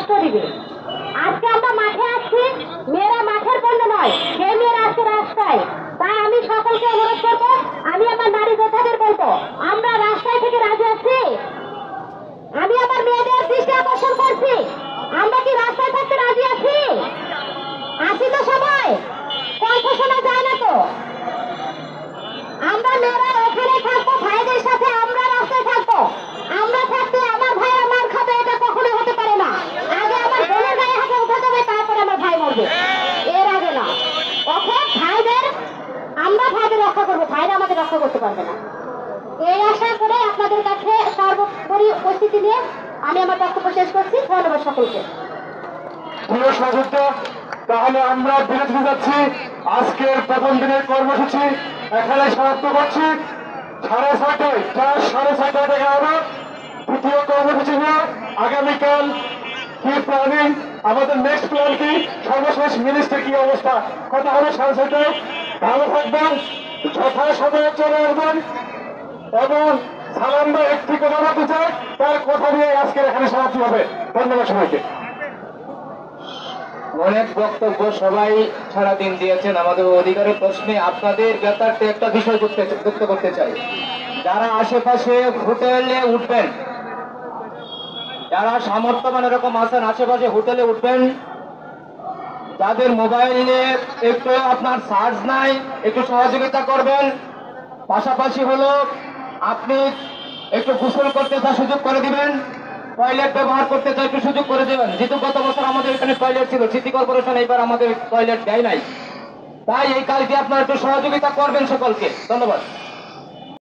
কষ্ট দিবে। আজকে আমরা মাঠে আসছি, মেয়েরা মাঠের জন্য নয়, সেই মেয়েরা আজকে রাস্তায়। তাই আমি সকলকে অনুরোধ করবো, আমি আমার নারী যোদ্ধাদের বলবো, আমরা রাস্তায় থেকে রাজি আছি। আমি আমার মেয়েদের দৃষ্টি আকর্ষণ করছি, আমরা কি রাস্তায় থাকতে রাজি আছি? আসি তো সবাই, কণ্ঠ শোনা যায় না তো? আমরা মেয়েরা ওখানে থাকবো, ভাইদের সাথে আমরা রাস্তায় থাকবো। আমরা থাকতে আমার ভাই আমার খাবে, এটা কখনো হতে পারে না। আগে আমার বোনের গায়ে হাতে উঠাতে হবে, তারপরে আমার ভাই মরবে, এর আগে না। অর্থাৎ ভাইদের, আমরা ভাইদের রক্ষা করবো, ভাইরা আমাদের রক্ষা করতে পারবে না। এই আশা করে আপনাদের কাছে সর্বোপরি উপস্থিতি নিয়ে আমি আমার বক্তব্য শেষ করছি। ধন্যবাদ সকলকে। প্রিয় সহযোদ্ধা, তাহলে আমরা বিরতি যাচ্ছি। আজকের প্রথম দিনের কর্মসূচি এখানে সমাপ্ত করছি। 6:30, প্রায় 6:30 দেখা হবে দ্বিতীয় কর্মসূচি নিয়ে। আগামীকাল কি প্ল্যানিং, আমাদের নেক্সট প্ল্যান কি, সর্বশেষ মিনিস্ট্রি কি অবস্থা, কথা হবে সাড়ে 6টায়। ভালো থাকবেন, যথাসময়ে চলে আসবেন এবং সালাম ভাই একটি কথা বলতে চাই, তার কথা দিয়ে আজকের এখানে সমাপ্তি হবে। ধন্যবাদ সবাইকে। অনেক বক্তব্য সবাই সারাদিন দিয়েছেন আমাদের অধিকারের প্রশ্নে। আপনাদের ব্যাপারটা একটা বিষয় যুক্ত করতে চাই। যারা আশেপাশে হোটেলে উঠবেন, যারা সামর্থ্যবান এরকম আছেন আশেপাশে হোটেলে উঠবেন, যাদের মোবাইলে একটু আপনার চার্জ নাই, একটু সহযোগিতা করবেন। পাশাপাশি হলো আপনি একটু গোসল করতে তা সুযোগ করে দিবেন, টয়লেট ব্যবহার করতে চাই একটু সুযোগ করে দেবেন। যেহেতু গত বছর আমাদের এখানে টয়লেট ছিল, সিটি কর্পোরেশন এইবার আমাদের টয়লেট দেয় নাই, তাই এই কাজটি আপনারা একটু সহযোগিতা করবেন সকলকে। ধন্যবাদ।